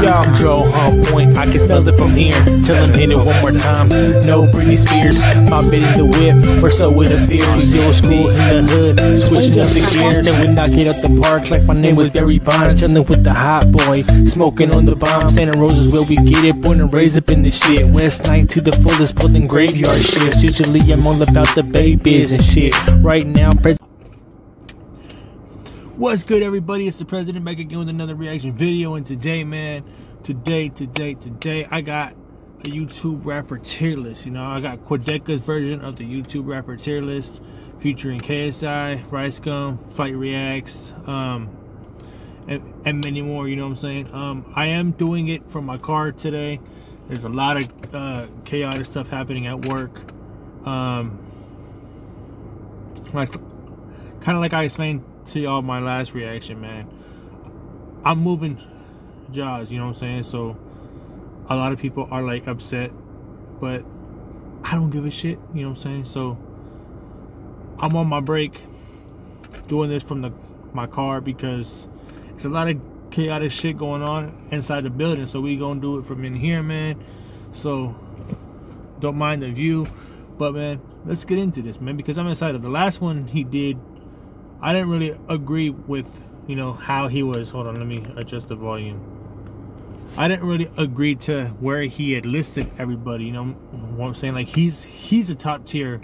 Y'all Joe on point, I can smell it from here. Tell him hit it one more time. No Britney Spears, my bit in the whip, or so it appears. Yo, school in the hood, switching up the gears. Then we knock it up the park like my name was Barry Bonds. Chilling with the hot boy, smoking on the bomb. Santa Rosa's where we get it, born and raised up in the shit. West 9 to the fullest, pulling graveyard shifts. Usually I'm all about the babies and shit. Right now, what's good, everybody? It's the President back again with another reaction video. And today, man, today, I got a YouTube rapper tier list. You know, I got Quadeca's version of the YouTube rapper tier list featuring KSI, Rice Gum, Fight Reacts, and many more. You know what I'm saying? I am doing it from my car today. There's a lot of chaotic stuff happening at work. Kind of like I explained to y'all my last reaction, man. I'm moving jobs, you know what I'm saying? So a lot of people are like upset, but I don't give a shit, you know what I'm saying? So I'm on my break doing this from my car because it's a lot of chaotic shit going on inside the building. So we gonna do it from in here, man. So don't mind the view, but man, let's get into this, man, because I'm excited. The last one he did, I didn't really agree with, you know, how he was. Hold on, let me adjust the volume. I didn't really agree to where he had listed everybody, you know what I'm saying? Like he's a top tier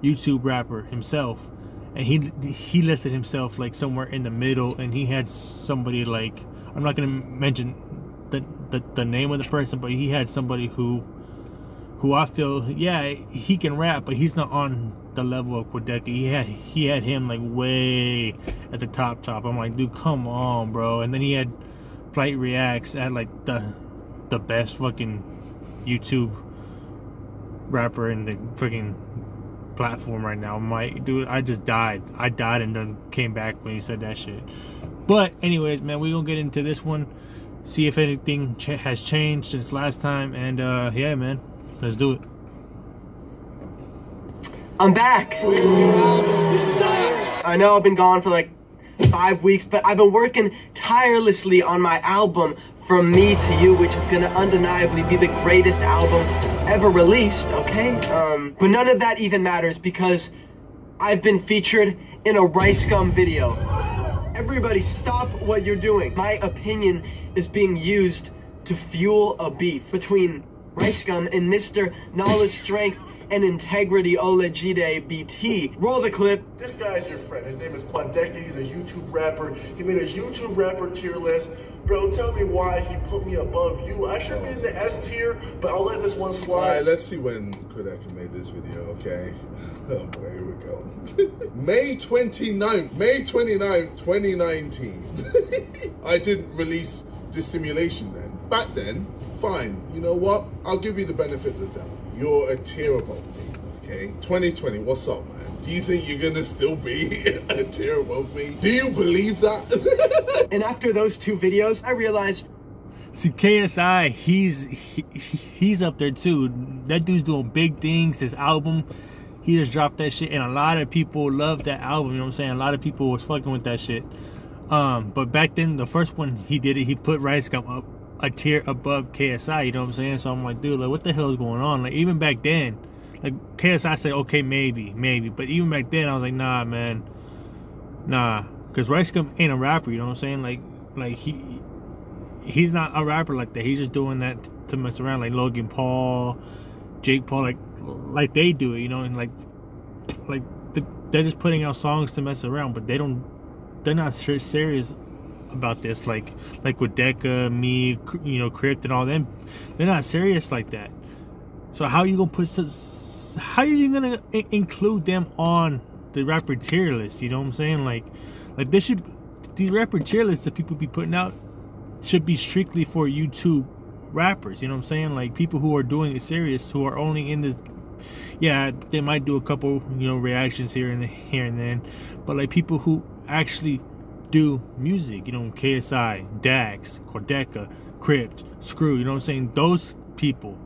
YouTube rapper himself, and he listed himself like somewhere in the middle, and he had somebody like, I'm not gonna mention the name of the person, but he had somebody who I feel, yeah, he can rap, but he's not on the level of Quadeca. He had him like way at the top. I'm like, dude, come on, bro. And then he had Fight Reacts at like the best fucking YouTube rapper in the freaking platform right now. I'm like, dude, I just died. I died and then came back when he said that shit. But anyways, man, we're gonna get into this one, see if anything has changed since last time, and yeah, man, let's do it. I'm back. I know I've been gone for like 5 weeks, but I've been working tirelessly on my album, From Me to You, which is gonna undeniably be the greatest album ever released, okay? But none of that even matters because I've been featured in a Rice Gum video. Everybody stop what you're doing. My opinion is being used to fuel a beef between Rice Gum and Mr. Knowledge, Strength, and Integrity Olajide BT. Roll the clip. This guy's your friend. His name is Quadeca. He's a YouTube rapper. He made a YouTube rapper tier list. Bro, tell me why he put me above you. I should be in the S tier, but I'll let this one slide. Alright, let's see when Quadeca made this video, okay? Oh boy, here we go. May 29th, 2019. I didn't release Dissimulation then. Back then, fine. You know what? I'll give you the benefit of the doubt. You're a tier above me, okay? 2020, what's up, man? Do you think you're gonna still be a tier above me? Do you believe that? And after those two videos, I realized, see, KSI, he's up there too. That dude's doing big things. His album, he just dropped that shit, and a lot of people love that album, you know what I'm saying? A lot of people was fucking with that shit. But back then, the first one he did it, he put Rice Gum up a tier above KSI, you know what I'm saying? So I'm like, dude, like, what the hell is going on? Like, even back then, like, KSI said, okay, maybe, but even back then, I was like, nah, man, nah, because Rice Gum ain't a rapper, you know what I'm saying? Like he's not a rapper like that. He's just doing that to mess around, like Logan Paul, Jake Paul, like they do it, you know, and like they're just putting out songs to mess around, but they're not serious about this, like with Quadeca, me, you know, Crypt and all them. They're not serious like that. So how you gonna include them on the rapper tier list? You know what I'm saying? Like these rapper tier lists that people be putting out should be strictly for YouTube rappers. You know what I'm saying? Like people who are doing it serious, who are only in this. Yeah, they might do a couple, you know, reactions here and then, but like people who actually do music, you know, KSI, Dax, Quadeca, Crypt, Screw, you know what I'm saying? Those people,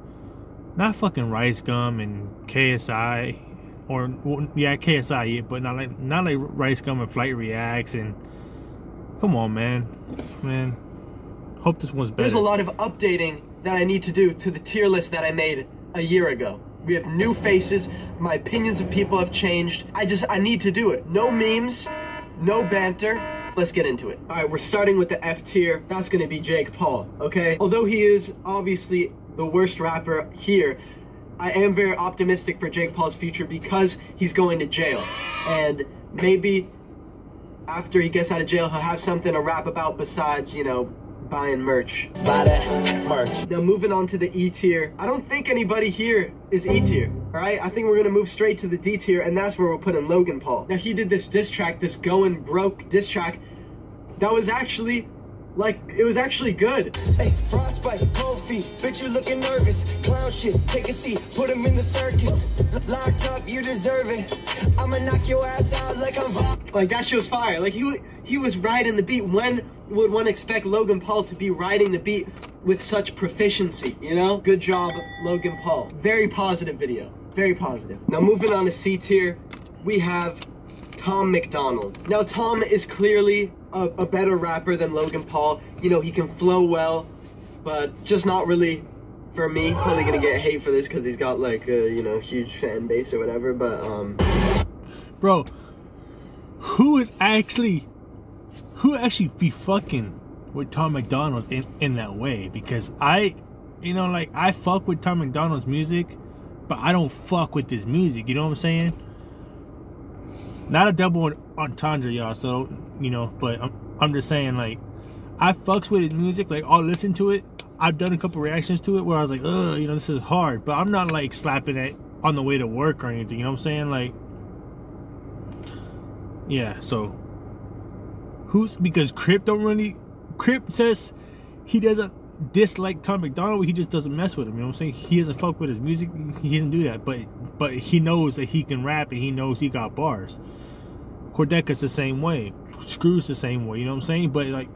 not fucking Rice Gum and KSI, or yeah, KSI, yeah, but not like Rice Gum and Flight Reacts. And come on, man, Hope this one's better. There's a lot of updating that I need to do to the tier list that I made a year ago. We have new faces, my opinions of people have changed. I need to do it. No memes, no banter. Let's get into it. All right, we're starting with the F tier. That's gonna be Jake Paul, okay? Although he is obviously the worst rapper here, I am very optimistic for Jake Paul's future because he's going to jail. And maybe after he gets out of jail, he'll have something to rap about besides, you know, buying merch. Buy that merch. Now moving on to the E tier. I don't think anybody here is E tier, all right? I think we're gonna move straight to the D tier, and that's where we're putting Logan Paul. Now he did this diss track, this Going Broke diss track, that was actually, like, it was actually good. Hey, frostbite, cold feet, bitch you looking nervous. Clown shit, take a seat, put him in the circus. Locked up, you deserve it. I'ma knock your ass out like I'm like, that shit was fire. Like, he was riding the beat. When would one expect Logan Paul to be riding the beat with such proficiency, you know? Good job, Logan Paul. Very positive video, very positive. Now moving on to C tier, we have Tom McDonald. Now Tom is clearly a better rapper than Logan Paul. You know, he can flow well, but just not really for me. Probably gonna get hate for this because he's got like a, you know, huge fan base or whatever, but bro, who actually be fucking with Tom McDonald in that way? Because you know, like, I fuck with Tom McDonald's music, but I don't fuck with his music, you know what I'm saying? Not a double entendre, y'all, so, you know, but I'm just saying, like, I fucks with his music, like, I'll listen to it. I've done a couple reactions to it where I was like, ugh, you know, this is hard, but I'm not, like, slapping it on the way to work or anything, you know what I'm saying? Like, yeah, so, because Crip says he doesn't dislike Tom McDonald, he just doesn't mess with him, you know what I'm saying? He doesn't fuck with his music, he doesn't do that, but he knows that he can rap and he knows he got bars. Quadeca's the same way, Screw's the same way, you know what I'm saying? But, like,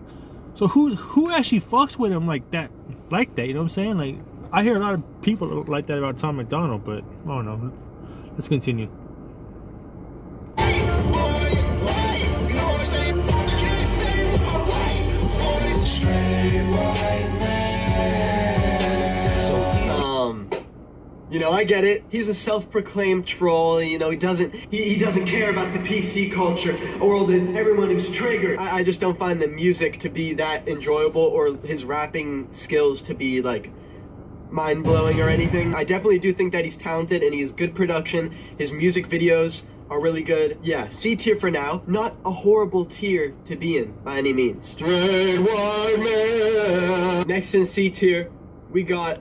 so who actually fucks with him like that, you know what I'm saying? Like, I hear a lot of people like that about Tom McDonald, but I don't know. Let's continue. You know, I get it. He's a self-proclaimed troll. You know, he doesn't care about the PC culture or everyone who's triggered. I just don't find the music to be that enjoyable or his rapping skills to be, like, mind-blowing or anything. I definitely do think that he's talented and he's good production. His music videos are really good. Yeah, C tier for now. Not a horrible tier to be in by any means. Straight white man. Next in C tier, we got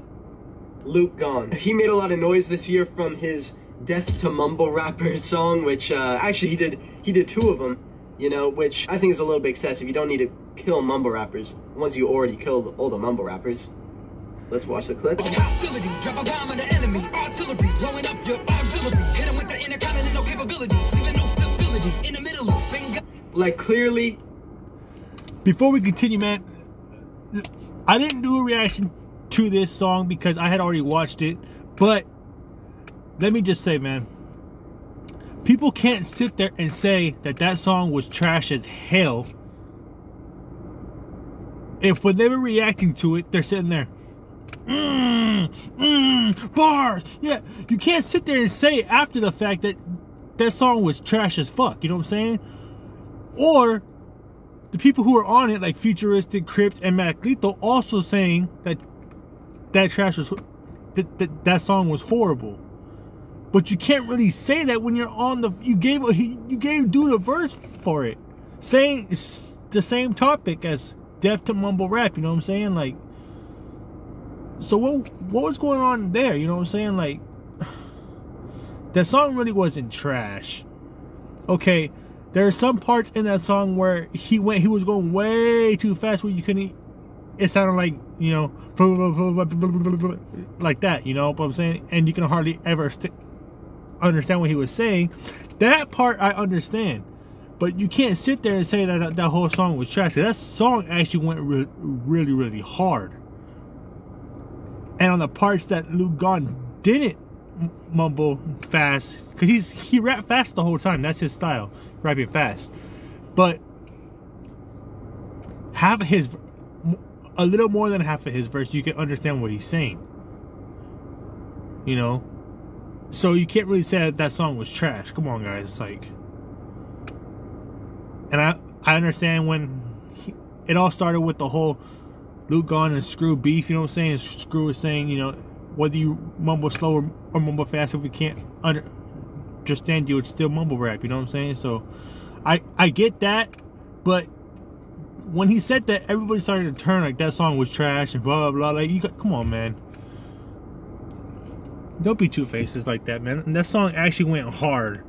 Luke Gone. He made a lot of noise this year from his Death to Mumble Rapper song, which actually he did 2 of them, you know, which I think is a little bit excessive. You don't need to kill mumble rappers once you already killed all the mumble rappers. Let's watch the clip. hostility, drop a bomb on the enemy, artillery, blowing up your auxiliary, hit him with the intercontinental capabilities, leaving no stability in the middle of spin. Like, clearly. Before we continue, man, I didn't do a reaction to this song because I had already watched it, but let me just say, man, people can't sit there and say that song was trash as hell if when they were reacting to it, they're sitting there, bars, yeah. You can't sit there and say after the fact that song was trash as fuck, you know what I'm saying? Or the people who are on it, like Futuristic, Crypt, and Maclito, also saying that trash was, that song was horrible. But you can't really say that when you're on the, you gave dude a verse for it, saying it's the same topic as Death to Mumble Rap, you know what I'm saying? Like, so what was going on there, you know what I'm saying? Like, that song really wasn't trash. Okay, there are some parts in that song where he was going way too fast where you couldn't, it sounded like, you know, like that, you know what I'm saying? And you can hardly ever understand what he was saying. That part I understand, but you can't sit there and say that whole song was trash. That song actually went really, really hard. And on the parts that Luke Gone didn't mumble fast, because he rapped fast the whole time. That's his style, rapping fast. But have his a little more than half of his verse, you can understand what he's saying. You know? So you can't really say that song was trash. Come on, guys. Like, and I understand when it all started with the whole Luke Gone and Screw beef, you know what I'm saying? Screw was saying, you know, whether you mumble slow or mumble fast, if we can't understand you, it's still mumble rap, you know what I'm saying? So I get that, but when he said that, everybody started to turn like that song was trash and blah blah blah. Like, come on, man. Don't be two faces like that, man. And that song actually went hard,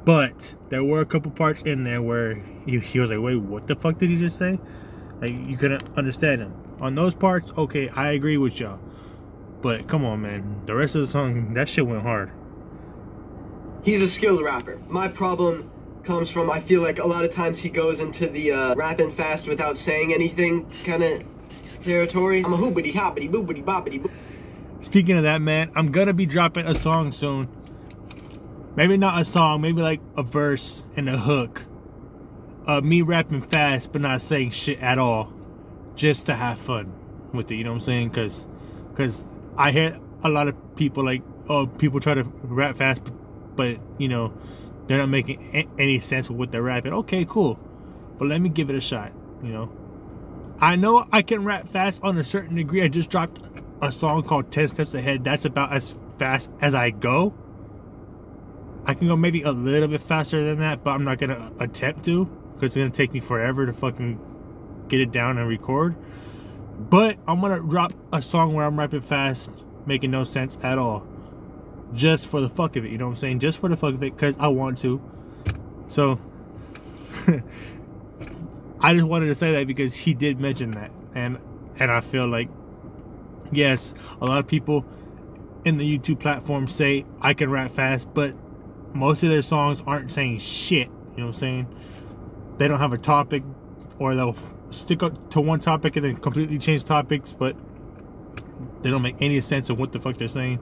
but there were a couple parts in there where he was like, wait, what the fuck did he just say? Like, you couldn't understand him. On those parts, okay, I agree with y'all. But come on, man. The rest of the song, that shit went hard. He's a skilled rapper. My problem comes from, I feel like a lot of times he goes into the rapping fast without saying anything kind of territory. I'm a hoobity hoppity boobity boppity boo. Speaking of that, man, I'm gonna be dropping a song soon. Maybe not a song, maybe like a verse and a hook. Me rapping fast but not saying shit at all, just to have fun with it, you know what I'm saying? Cause I hear a lot of people like, oh, people try to rap fast, but you know, they're not making any sense with what they're rapping. Okay, cool, but let me give it a shot, you know? I know I can rap fast on a certain degree. I just dropped a song called 10 Steps Ahead. That's about as fast as I go. I can go maybe a little bit faster than that, but I'm not gonna attempt to, because it's gonna take me forever to fucking get it down and record. But I'm gonna drop a song where I'm rapping fast, making no sense at all, just for the fuck of it, you know what I'm saying? Just for the fuck of it, because I want to. So I just wanted to say that because he did mention that, and I feel like, yes, a lot of people in the YouTube platform say I can rap fast, but most of their songs aren't saying shit, you know what I'm saying? They don't have a topic, or they'll stick up to one topic and then completely change topics, but they don't make any sense of what the fuck they're saying.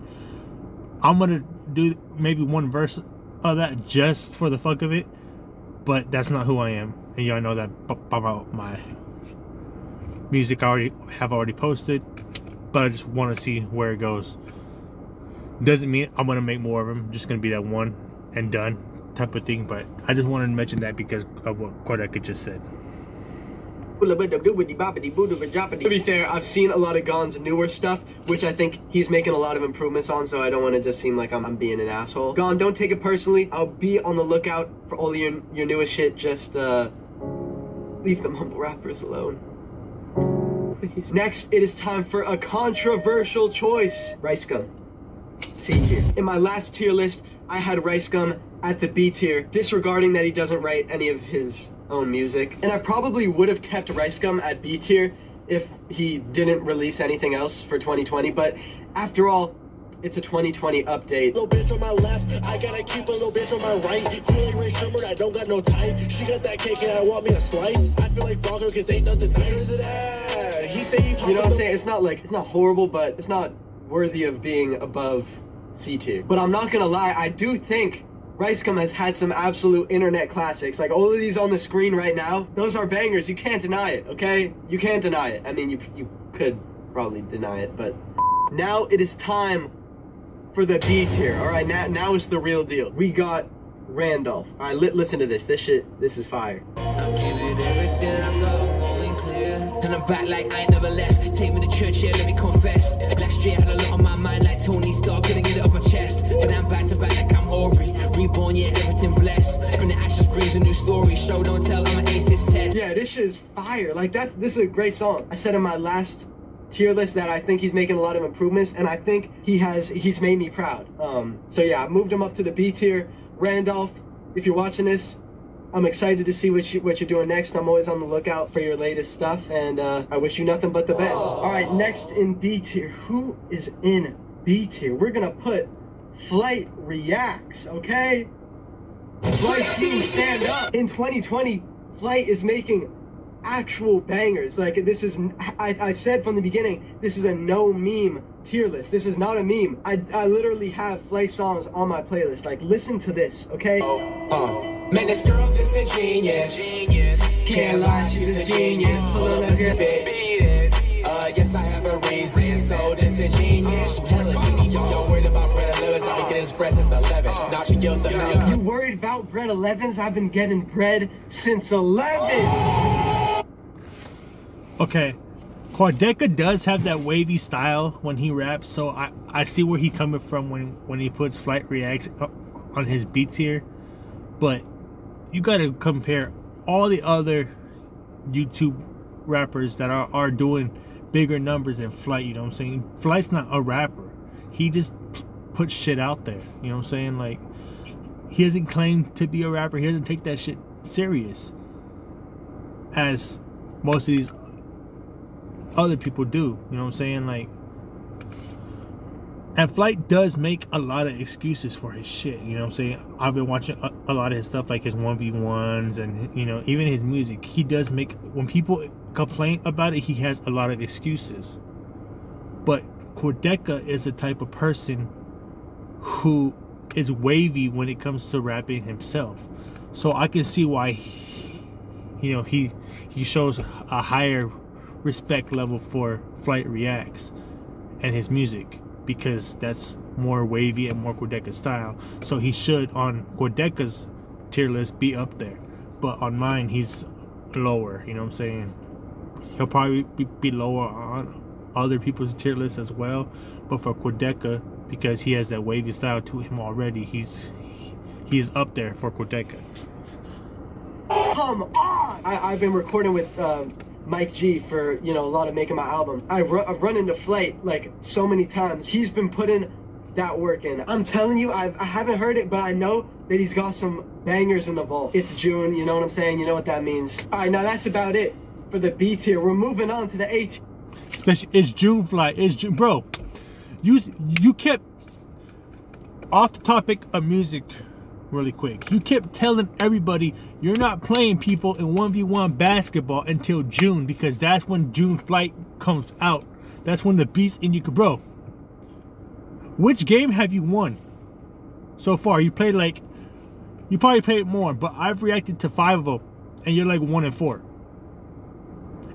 I'm gonna do maybe one verse of that just for the fuck of it, but that's not who I am, and y'all know that about my music I have already posted, but I just want to see where it goes. Doesn't mean I'm gonna make more of them, just gonna be that one and done type of thing, but I just wanted to mention that because of what Quadeca just said. To be fair, I've seen a lot of Gon's newer stuff, which I think he's making a lot of improvements on, so I don't want to just seem like I'm being an asshole. Gon, don't take it personally. I'll be on the lookout for all your newest shit. Just leave them humble rappers alone, please. Next, it is time for a controversial choice. Rice Gum, C tier. In my last tier list, I had Rice Gum at the B tier, disregarding that he doesn't write any of his own music. And I probably would have kept Rice Gum at B tier if he didn't release anything else for 2020, but after all, it's a 2020 update. Little bitch on my left, I got a cute little bitch on my right. Feel like Ray Sherman, I don't got no type. She got that cake and I want me a slice. I feel like Bronco cause ain't nothing nicer than that. He say he, you know what I'm saying? It's not horrible, but it's not worthy of being above C tier. But I'm not gonna lie, I do think Rice Gum has had some absolute internet classics. Like all of these on the screen right now, those are bangers. You can't deny it, okay? You can't deny it. I mean, you could probably deny it, but now it is time for the B tier. All right, now is the real deal. We got Randolph. All right, listen to this. This is fire. I'll give it everything I got, I'm going clear. And I'm back like I ain't never left. Take me to church, yeah, let me confess. Last year I had a lot on my mind like Tony Stark, couldn't get it off my chest. But I'm back to back like I'm Aubrey. Reborn, yeah, everything blessed. From the ashes brings a new story. Show, don't tell, I'ma ace this test. Yeah, this shit is fire. Like, this is a great song. I said in my last tier list that I think he's making a lot of improvements, and I think he's made me proud. So yeah, I moved him up to the B tier. Randolph, if you're watching this, I'm excited to see what you're doing next. I'm always on the lookout for your latest stuff, and I wish you nothing but the best. All right, next in B tier. Who is in B tier? We're gonna put Flight Reacts, okay? Flight team, stand up! In 2020, Flight is making actual bangers. Like, this is, I said from the beginning, this is a no meme tier list. This is not a meme. I literally have Flight songs on my playlist. Like, listen to this, okay? Man, this girl's just a genius. Can't lie, she's a genius. Pull up, let's get it. guess I have a reason. So this is genius. Hella meaty. Y'all worried about bread 11s. I've been getting spread since 11. Now she killed the millions. You worried about bread 11s? I've been getting bread since 11. Okay, Quadeca does have that wavy style when he raps, so I see where he's coming from when he puts Flight Reacts on his beats here. But you gotta compare all the other YouTube rappers that are doing bigger numbers than Flight, you know what I'm saying? Flight's not a rapper. He just puts shit out there, you know what I'm saying? Like, he doesn't claim to be a rapper. He doesn't take that shit serious as most of these other people do, you know what I'm saying? Like, and Flight does make a lot of excuses for his shit, you know what I'm saying? I've been watching a lot of his stuff, like his 1v1s and, you know, even his music. He does make, when people complain about it, he has a lot of excuses. But Quadeca is the type of person who is wavy when it comes to rapping himself. So I can see why, you know, he shows a higher respect level for Flight Reacts and his music, because that's more wavy and more Quadeca style. So he should, on Quadeca's tier list, be up there. But on mine, he's lower, you know what I'm saying? He'll probably be lower on other people's tier list as well. But for Quadeca, because he has that wavy style to him already, he's up there for Quadeca. Come on! I've been recording with Mike G for, you know, a lot of making my album. I've run into Flight like so many times. He's been putting that work in. I'm telling you, I haven't heard it, but I know that he's got some bangers in the vault. It's June, you know what I'm saying? You know what that means. All right, now that's about it for the B tier. We're moving on to the A tier. Especially, it's June, Flight. It's June, bro. You kept off the topic of music. Really quick, you kept telling everybody you're not playing people in 1v1 basketball until June, because that's when June Flight comes out. That's when the beast in you can, bro. Which game have you won so far? You probably played more, but I've reacted to 5 of them, and you're like 1-4,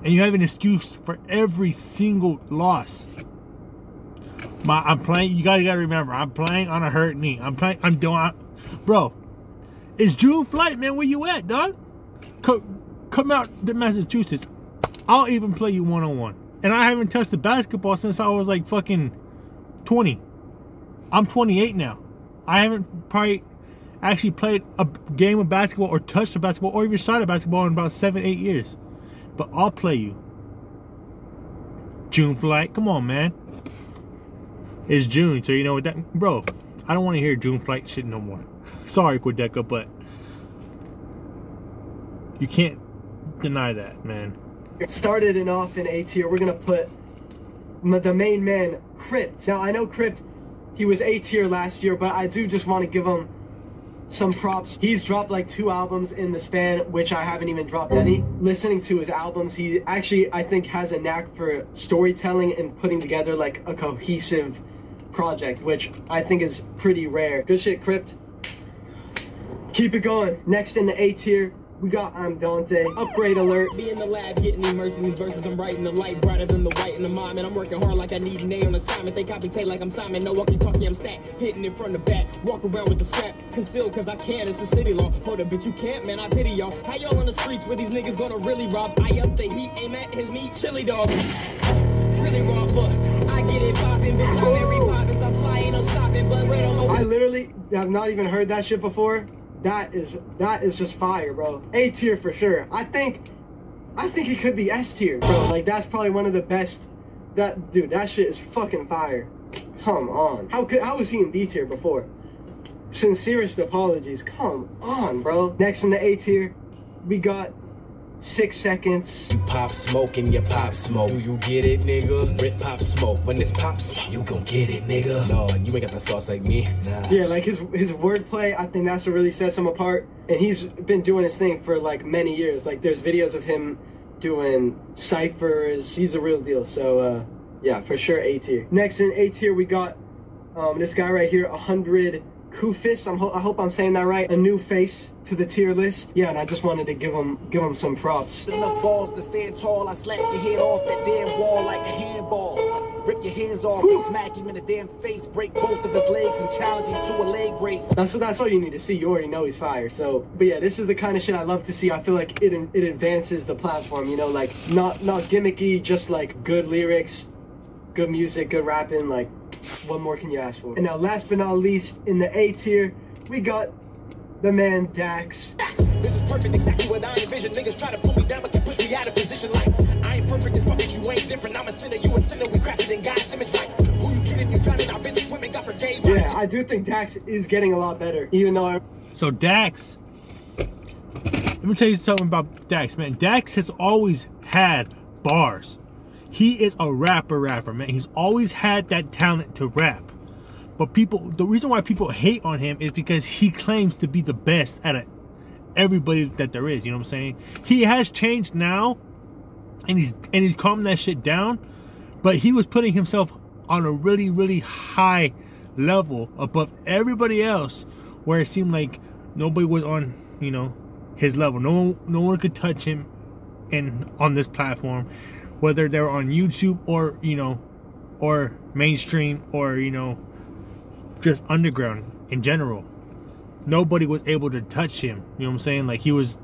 and you have an excuse for every single loss. I'm playing. You guys gotta remember, I'm playing on a hurt knee. Bro, it's June Flight, man. Where you at, dog? Come out to Massachusetts. I'll even play you one-on-one. And I haven't touched the basketball since I was like fucking 20. I'm 28 now. I haven't probably actually played a game of basketball or touched a basketball or even shot a basketball in about 7-8 years. But I'll play you. June Flight, come on, man. It's June, so you know what that... Bro, I don't want to hear June Flight shit no more. Sorry, Quadeca, but you can't deny that, man. Started and off in A tier, we're gonna put the main man, Crypt. Now, I know Crypt, he was A tier last year, but I do just want to give him some props. He's dropped like 2 albums in the span, which I haven't even dropped any. Listening to his albums, he actually, I think, has a knack for storytelling and putting together like a cohesive project, which I think is pretty rare. Good shit, Crypt. Keep it going. Next in the A tier, we got I'm Dante. Upgrade alert. Be in the lab getting immersed in these verses. I'm writing the light brighter than the white in the mind. And I'm working hard like I need an A on assignment. They copy tape like I'm Simon. No walkie-talkie, I'm stacked. Hitting it from the back. Walk around with the strap. Concealed cause I can. It's a city law. Hold up, bitch, you can't, man. I pity y'all. How y'all on the streets where these niggas gonna really rob? I up the heat, aim at his meat, chili dog. Really raw, but I get it poppin', bitch. I'm Mary Poppins. I'm flying, I'm stopping, but red on. I literally have not even heard that shit before. That is just fire, bro. A tier for sure. I think it could be S tier, bro. Like, that's probably one of the best. Dude, that shit is fucking fire. Come on. How was he in B tier before? Sincerest apologies. Come on, bro. Next in the A tier, we got 6 seconds. You pop smoke and you pop smoke. Do you get it, nigga? Rip pop smoke. When it's pop smoke, you gon' get it, nigga. No, you ain't got the sauce like me. Nah. Yeah, like his wordplay, I think that's what really sets him apart. And he's been doing his thing for like many years. Like, there's videos of him doing ciphers. He's a real deal. So yeah, for sure A tier. Next in A tier, we got this guy right here, 100 Kufis, I hope I'm saying that right. A new face to the tier list. Yeah, and I just wanted to give him some props. Enough balls to stand tall. I slap your head off that damn wall like a handball. Rip your hands off and smack him in the damn face. Break both of his legs and challenge him to a leg race. That's all you need to see. You already know he's fire. So, but yeah, this is the kind of shit I love to see. I feel like it advances the platform. You know, like not gimmicky, just like good lyrics, good music, good rapping. Like, what more can you ask for? And now, last but not least, in the A tier, we got the man Dax. This is perfect, exactly what I envision. Niggas try to pull me down, but can push me out of position. Like, I ain't perfect, and fuck it, you ain't different. I'm a sinner, you a sinner. We crafted in God's image. Like, who you kidding? You drowning? I've been swimming, God forgave. Yeah, I do think Dax is getting a lot better, even though So Dax, let me tell you something about Dax, man. Dax has always had bars. He is a rapper, man. He's always had that talent to rap. But the reason why people hate on him is because he claims to be the best at everybody that there is. You know what I'm saying? He has changed now, and he's calming that shit down. But he was putting himself on a really, really high level above everybody else, where it seemed like nobody was on, you know, his level. No one could touch him on this platform, whether they're on YouTube or, you know, or mainstream, or, you know, just underground in general. Nobody was able to touch him. You know what I'm saying? Like, he was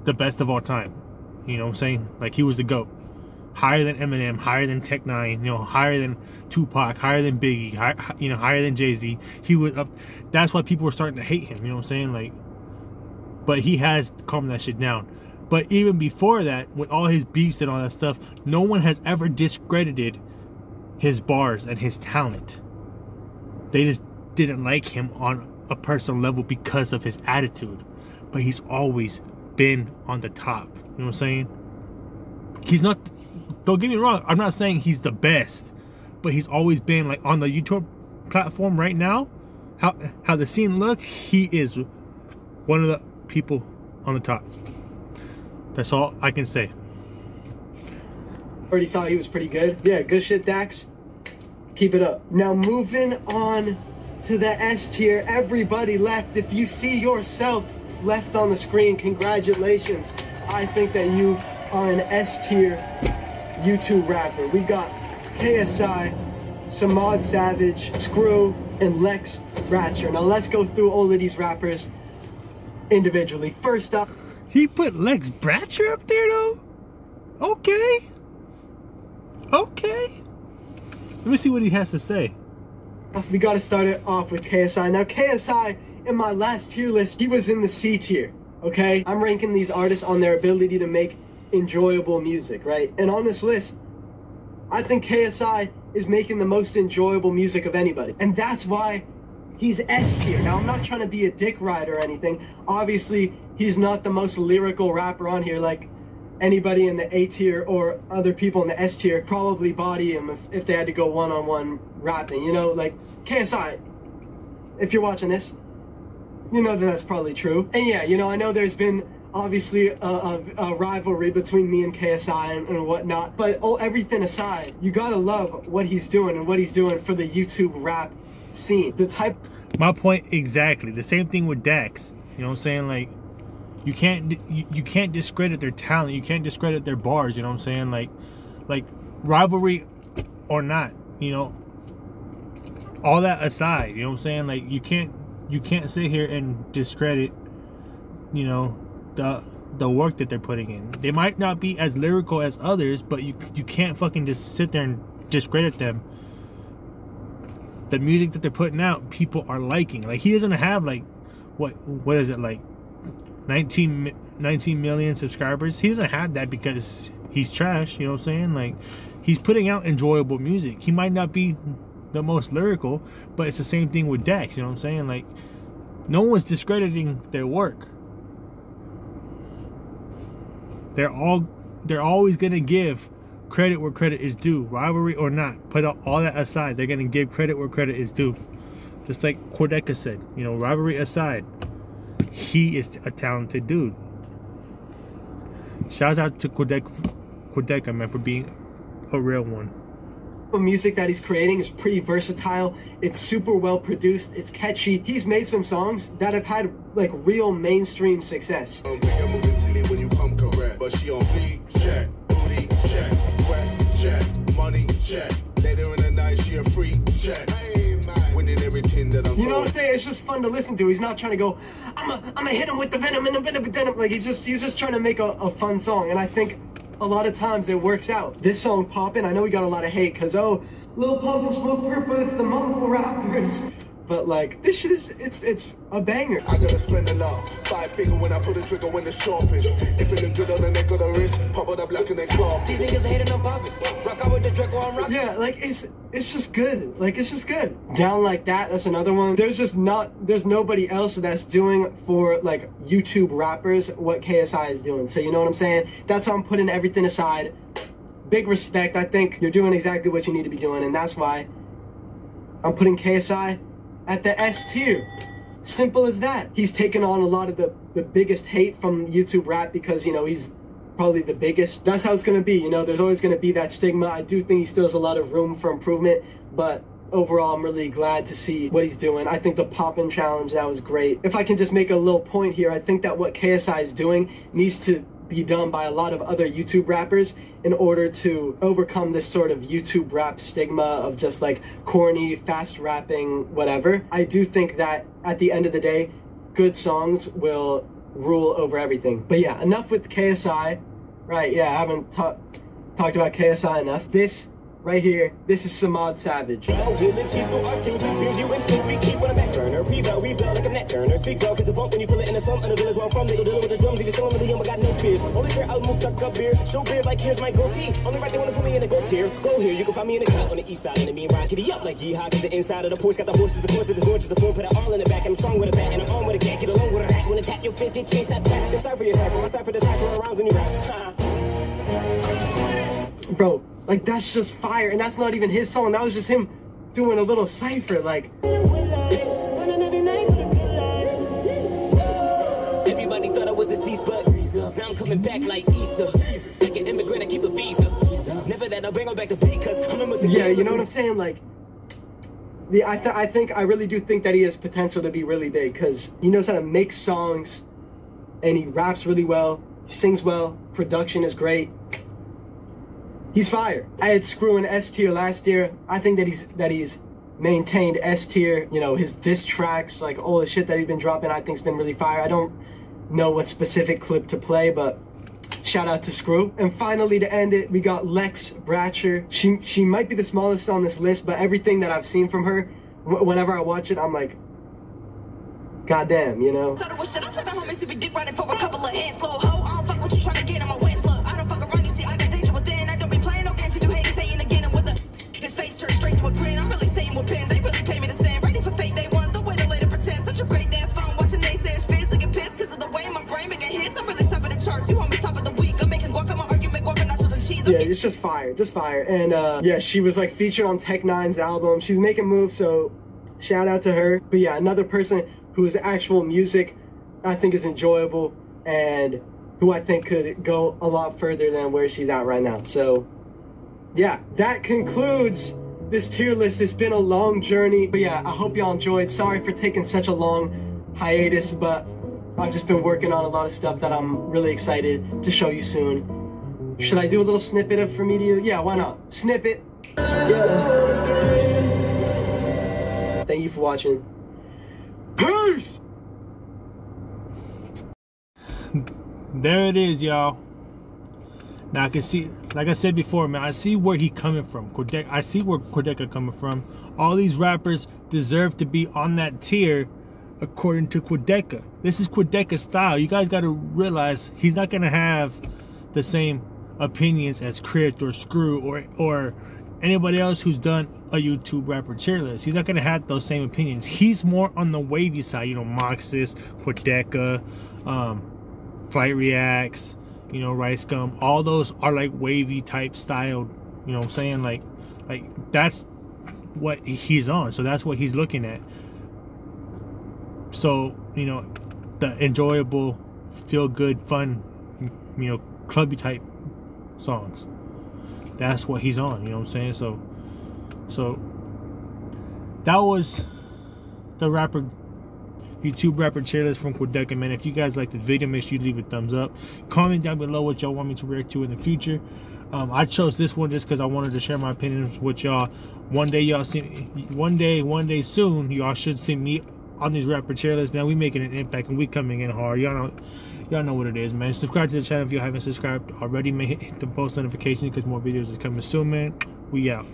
the best of all time. You know what I'm saying? Like, he was the GOAT. Higher than Eminem, higher than Tech 9, you know, higher than Tupac, higher than Biggie, higher than Jay-Z. He was up. That's why people were starting to hate him. You know what I'm saying? Like, but he has calmed that shit down. But even before that, with all his beefs and all that stuff, no one has ever discredited his bars and his talent. They just didn't like him on a personal level because of his attitude. But he's always been on the top. You know what I'm saying? He's not, don't get me wrong, I'm not saying he's the best, but he's always been, like, on the YouTube platform right now, how the scene looks, he is one of the people on the top. That's all I can say. Already thought he was pretty good. Yeah, good shit, Dax. Keep it up. Now moving on to the S tier. Everybody left. If you see yourself left on the screen, congratulations. I think that you are an S tier YouTube rapper. We got KSI, Samad Savage, Screw, and Lex Ratcher. Now let's go through all of these rappers individually. First up, he put Lex Bratcher up there, though? Okay. Okay. Let me see what he has to say. We gotta start it off with KSI. Now, KSI, in my last tier list, he was in the C tier, okay? I'm ranking these artists on their ability to make enjoyable music, right? And on this list, I think KSI is making the most enjoyable music of anybody. And that's why he's S tier. Now, I'm not trying to be a dick ride or anything. Obviously, he's not the most lyrical rapper on here. Like, anybody in the A tier or other people in the S tier probably body him if they had to go one-on-one rapping. You know, like, KSI, if you're watching this, you know that that's probably true. And yeah, you know, I know there's been obviously a rivalry between me and KSI and whatnot, but everything aside, you gotta love what he's doing and what he's doing for the YouTube rap scene. The type. My point exactly. The same thing with Dax. You know what I'm saying? Like, you can't discredit their talent. You can't discredit their bars. You know what I'm saying? Like rivalry or not, you know, all that aside, you know what I'm saying? Like, you can't sit here and discredit, you know, the work that they're putting in. They might not be as lyrical as others, but you can't fucking just sit there and discredit them. The music that they're putting out, people are liking. Like, he doesn't have, like, what is it, like 19 million subscribers. He doesn't have that because he's trash, you know what I'm saying? Like, he's putting out enjoyable music. He might not be the most lyrical, but it's the same thing with Dax, you know what I'm saying? Like, no one's discrediting their work. They're always gonna give credit where credit is due, rivalry or not. Put all that aside, they're gonna give credit where credit is due. Just like Quadeca said, you know, rivalry aside, he is a talented dude. Shouts out to Quadeca, man, for being a real one. of music that he's creating is pretty versatile. It's super well produced. It's catchy. He's made some songs that have had like real mainstream success. You're moving silly when you come correct, but she on beat check, booty check, wet check, money check. Later in the night, she a freak check. Hey, man. Winning everything that I'm. You know what I'm saying? It's just fun to listen to. He's not trying to go, I'm gonna hit him with the venom and the venom. Like he's just trying to make a fun song, and I think a lot of times it works out. This song Poppin', I know we got a lot of hate because Lil Pump and Smoke Purple, it's the mumble rappers. But like this shit is it's a banger. I gotta spend a lot. 5 figure when I put a trigger when the shopping. If it look good on the neck or the wrist, pop it up like an clock. These niggas hating on poppin'. Rock out with the Draco, I'm rockin'. Yeah, like it's just good. Like it's just good. Down Like That, that's another one. There's nobody else that's doing for like YouTube rappers what KSI is doing. So you know what I'm saying? That's why I'm putting everything aside. Big respect. I think you're doing exactly what you need to be doing, and that's why I'm putting KSI at the S tier. Simple as that. He's taken on a lot of the biggest hate from YouTube rap because, you know, he's probably the biggest. That's how it's gonna be, you know, there's always gonna be that stigma. I do think he still has a lot of room for improvement, but overall I'm really glad to see what he's doing. I think the Poppin' challenge, that was great. If I can just make a little point here, I think that what KSI is doing needs to be done by a lot of other YouTube rappers in order to overcome this sort of YouTube rap stigma of just like corny, fast rapping, whatever. I do think that at the end of the day, good songs will rule over everything. But yeah, enough with KSI. Right, yeah, I haven't talked about KSI enough. This right here, this is Samad Savage. Bro, like that's just fire, and that's not even his song. That was just him doing a little cypher, like. Everybody thought I was a cease, but now I'm coming back like Issa. Like an immigrant, I keep a visa. Never that I'll bring her back to beat, cause I'm a yeah, you know what I'm saying? Like, I really do think that he has potential to be really big, because he knows how to make songs, and he raps really well, he sings well, production is great. He's fire. I had Screw in S tier last year. I think that he's maintained S tier. You know, his diss tracks, like all the shit that he's been dropping, I think's been really fire. I don't know what specific clip to play, but shout out to Screw. And finally, to end it, we got Lex Bratcher. She might be the smallest on this list, but everything that I've seen from her, whenever I watch it, I'm like, goddamn, you know. Yeah, it's just fire. And yeah, she was like featured on Tech Nine's album. She's making moves, so shout out to her. But yeah, another person whose actual music I think is enjoyable and who I think could go a lot further than where she's at right now. So yeah, that concludes this tier list. It's been a long journey, but yeah, I hope y'all enjoyed. Sorry for taking such a long hiatus, but I've just been working on a lot of stuff that I'm really excited to show you soon. Should I do a little snippet of from me to you? Yeah, why not? Snippet. Yeah. Thank you for watching. Peace! There it is, y'all. Now I can see, like I said before, man, I see where he coming from. Quadeca, I see where Quadeca coming from. All these rappers deserve to be on that tier according to Quadeca. This is Quadeca's style. You guys got to realize he's not going to have the same opinions as Crit or Screw or anybody else who's done a YouTube rapper tier list. He's not going to have those same opinions. He's more on the wavy side, you know, Moxis, Quadeca, Flight Reacts, you know, Rice Gum. All those are like wavy type styled, you know what I'm saying? Like that's what he's on. So that's what he's looking at. So, you know, the enjoyable, feel good, fun, you know, clubby type songs. That's what he's on, you know what I'm saying? So So that was the YouTube rapper tier list from Quadeca, man. If you guys like this video, make sure you leave a thumbs up. Comment down below what y'all want me to react to in the future. I chose this one just because I wanted to share my opinions with y'all. One day soon, y'all should see me on these rapper tier lists, man. We making an impact and we coming in hard. Y'all know what it is, man. Subscribe to the channel if you haven't subscribed already. Hit the post notifications because more videos is coming soon, man. We out.